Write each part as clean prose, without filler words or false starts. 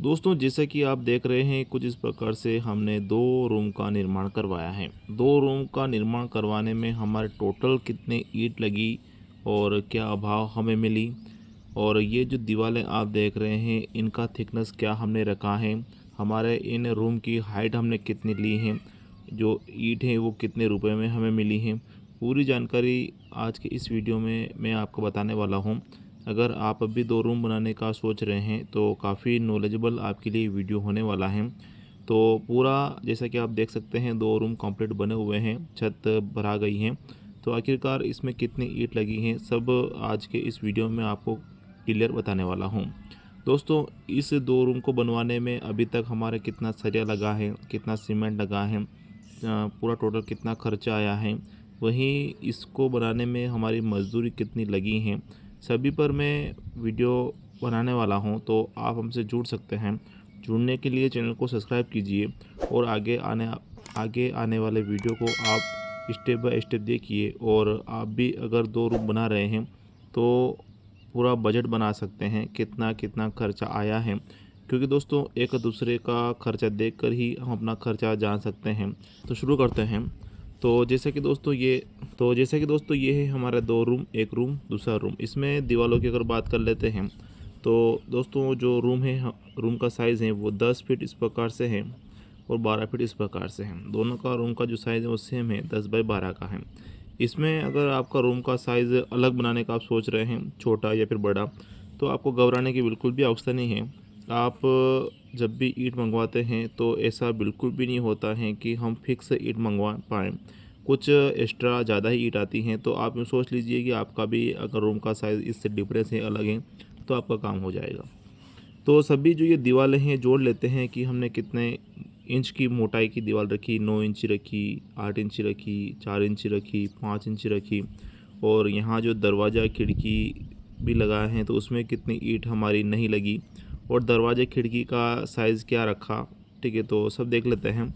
दोस्तों जैसा कि आप देख रहे हैं कुछ इस प्रकार से हमने 2 रूम का निर्माण करवाया है। 2 रूम का निर्माण करवाने में हमारे टोटल कितने ईंट लगी और क्या अभाव हमें मिली, और ये जो दीवारें आप देख रहे हैं इनका थिकनेस क्या हमने रखा है, हमारे इन रूम की हाइट हमने कितनी ली है, जो ईंट है वो कितने रुपए में हमें मिली है, पूरी जानकारी आज के इस वीडियो में मैं आपको बताने वाला हूँ। अगर आप अभी 2 रूम बनाने का सोच रहे हैं तो काफ़ी नॉलेजेबल आपके लिए वीडियो होने वाला है। तो पूरा जैसा कि आप देख सकते हैं 2 रूम कंप्लीट बने हुए हैं, छत भरा गई है। तो आखिरकार इसमें कितनी ईंट लगी हैं सब आज के इस वीडियो में आपको क्लियर बताने वाला हूँ। दोस्तों इस 2 रूम को बनवाने में अभी तक हमारे कितना सरिया लगा है, कितना सीमेंट लगा है, पूरा टोटल कितना खर्चा आया है, वहीं इसको बनाने में हमारी मजदूरी कितनी लगी है, सभी पर मैं वीडियो बनाने वाला हूं। तो आप हमसे जुड़ सकते हैं। जुड़ने के लिए चैनल को सब्सक्राइब कीजिए और आगे आने वाले वीडियो को आप स्टेप बाय स्टेप देखिए। और आप भी अगर 2 रूम बना रहे हैं तो पूरा बजट बना सकते हैं कितना कितना खर्चा आया है, क्योंकि दोस्तों एक दूसरे का खर्चा देखकर ही हम अपना खर्चा जान सकते हैं। तो शुरू करते हैं। तो जैसा कि दोस्तों ये है हमारा 2 रूम, एक रूम दूसरा रूम। इसमें दीवारों की अगर बात कर लेते हैं तो दोस्तों जो रूम है रूम का साइज़ है वो 10 फीट इस प्रकार से है और 12 फीट इस प्रकार से है। दोनों का रूम का जो साइज़ है वो सेम है, 10 बाई 12 का है। इसमें अगर आपका रूम का साइज़ अलग बनाने का आप सोच रहे हैं, छोटा या फिर बड़ा, तो आपको घबराने की बिल्कुल भी आवश्यकता नहीं है। आप जब भी ईंट मंगवाते हैं तो ऐसा बिल्कुल भी नहीं होता है कि हम फिक्स ईंट मंगवा पाएँ। कुछ एक्स्ट्रा ज़्यादा ही ईंट आती हैं, तो आप यूँ सोच लीजिए कि आपका भी अगर रूम का साइज़ इससे डिफरेंस है, अलग है, तो आपका काम हो जाएगा। तो सभी जो ये दीवारें हैं जोड़ लेते हैं कि हमने कितने इंच की मोटाई की दीवार रखी, 9 इंची रखी, 8 इंची रखी, 4 इंची रखी, 5 इंची रखी, और यहाँ जो दरवाज़ा खिड़की भी लगाए हैं तो उसमें कितनी ईंट हमारी नहीं लगी, और दरवाजे खिड़की का साइज़ क्या रखा। ठीक है, तो सब देख लेते हैं।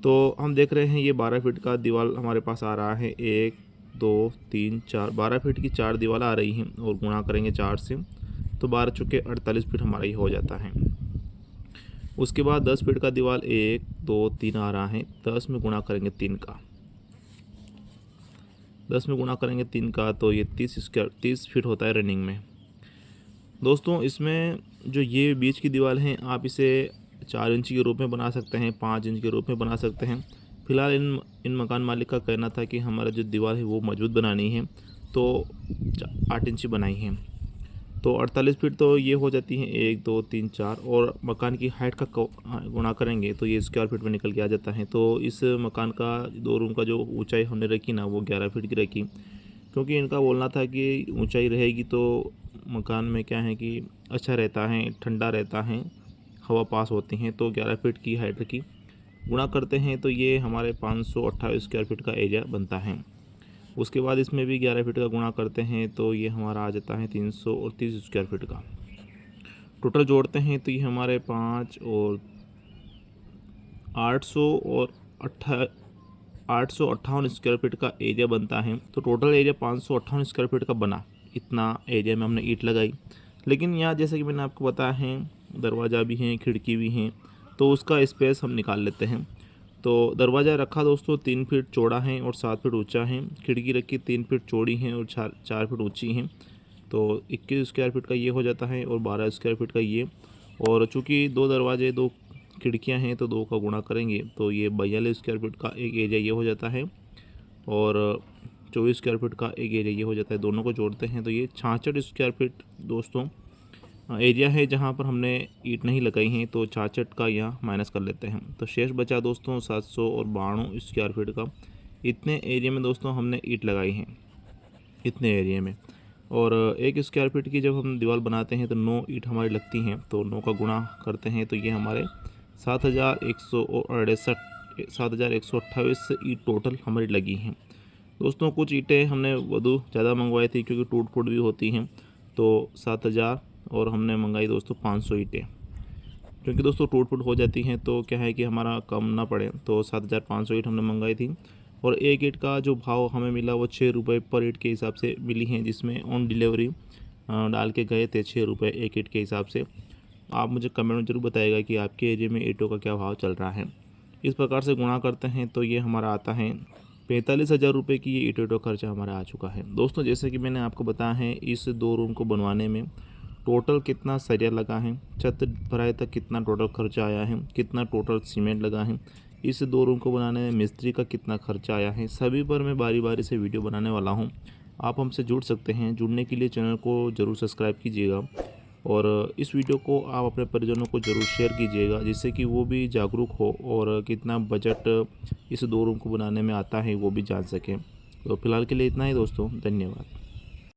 तो हम देख रहे हैं ये 12 फीट का दीवार हमारे पास आ रहा है, 1 2 3 4, 12 फीट की 4 दीवार आ रही हैं और गुणा करेंगे 4 से तो 12 चुके 48 फीट हमारा ये हो जाता है। उसके बाद 10 फीट का दीवार 1 2 3 आ रहा है, 10 में गुणा करेंगे 3 का, 10 में गुणा करेंगे 3 का तो ये 30 फीट होता है रनिंग में। दोस्तों इसमें जो ये बीच की दीवार है आप इसे 4 इंच के रूप में बना सकते हैं, 5 इंच के रूप में बना सकते हैं। फिलहाल इन मकान मालिक का कहना था कि हमारा जो दीवार है वो मजबूत बनानी है, तो 8 इंच बनाई है। तो 48 फीट तो ये हो जाती है, 1 2 3 4, और मकान की हाइट का गुणा करेंगे तो ये स्क्वायर फीट में निकल के आ जाता है। तो इस मकान का 2 रूम का जो ऊंचाई हमने रखी ना वो 11 फीट की रखी, क्योंकि इनका बोलना था कि ऊंचाई रहेगी तो मकान में क्या है कि अच्छा रहता है, ठंडा रहता है, हवा पास होती हैं। तो 11 फीट की हाइट रखी, गुणा करते हैं तो ये हमारे 528 स्क्वायर फीट का एरिया बनता है। उसके बाद इसमें भी 11 फीट का गुणा करते हैं तो ये हमारा आ जाता है 330 स्क्वायर फीट का। टोटल जोड़ते हैं तो ये हमारे 5 और 800 और 858 स्क्वायर फीट का एरिया बनता है। तो टोटल एरिया 558 स्क्वायर फीट का बना। इतना एरिया में हमने ईंट लगाई। लेकिन यहाँ जैसे कि मैंने आपको बताया है दरवाज़ा भी है, खिड़की भी हैं, तो उसका स्पेस हम निकाल लेते हैं। तो दरवाज़ा रखा दोस्तों 3 फीट चौड़ा है और 7 फीट ऊंचा है। खिड़की रखी 3 फीट चौड़ी है और 4 फीट ऊंची है। तो 21 स्क्वायर फीट का ये हो जाता है और 12 स्क्वायर फीट का ये। और चूँकि 2 दरवाजे 2 खिड़कियां हैं तो 2 का गुणा करेंगे तो ये 42 स्क्वायर फीट का एक एरिया ये हो जाता है, और 24 स्क्वायर फीट का एक एरिया ये हो जाता है। दोनों को जोड़ते हैं तो ये 66 स्क्वायर फीट दोस्तों एरिया है जहाँ पर हमने ईंट नहीं लगाई हैं। तो 66 का यहाँ माइनस कर लेते हैं तो शेष बचा दोस्तों 792 स्क्वायर फीट का। इतने एरिया में दोस्तों हमने ईंट लगाई हैं, इतने एरिया में। और 1 स्क्वायर फीट की जब हम दीवार बनाते हैं तो 9 ईंट हमारी लगती हैं, तो 9 का गुणा करते हैं तो ये हमारे 7,128 ईंट टोटल हमारी लगी हैं। दोस्तों कुछ ईंटें हमने वधु ज़्यादा मंगवाई थी क्योंकि टूट फूट भी होती हैं, तो 7,000 और हमने मंगाई दोस्तों 500 ईंटें, क्योंकि दोस्तों टूट फूट हो जाती हैं तो क्या है कि हमारा कम ना पड़े। तो 7,500 ईंट हमने मंगाई थी, और एक ईंट का जो भाव हमें मिला वो 6 रुपये पर ईंट के हिसाब से मिली हैं, जिसमें ऑन डिलीवरी डाल के गए थे 6 रुपये एक ईंट के हिसाब से। आप मुझे कमेंट में ज़रूर बताइएगा कि आपके एरिया में ईंटों का क्या भाव चल रहा है। इस प्रकार से गुणा करते हैं तो ये हमारा आता है 45,000 रुपये की ये ईंटों का खर्चा हमारा आ चुका है। दोस्तों जैसे कि मैंने आपको बताया है, इस 2 रूम को बनवाने में टोटल कितना सरिया लगा है, छत भराई तक कितना टोटल खर्चा आया है, कितना टोटल सीमेंट लगा है, इस 2 रूम को बनाने में मिस्त्री का कितना खर्चा आया है, सभी पर मैं बारी बारी से वीडियो बनाने वाला हूँ। आप हमसे जुड़ सकते हैं। जुड़ने के लिए चैनल को ज़रूर सब्सक्राइब कीजिएगा और इस वीडियो को आप अपने परिजनों को ज़रूर शेयर कीजिएगा, जिससे कि वो भी जागरूक हो और कितना बजट इस 2 रूम को बनाने में आता है वो भी जान सकें। तो फिलहाल के लिए इतना ही दोस्तों, धन्यवाद।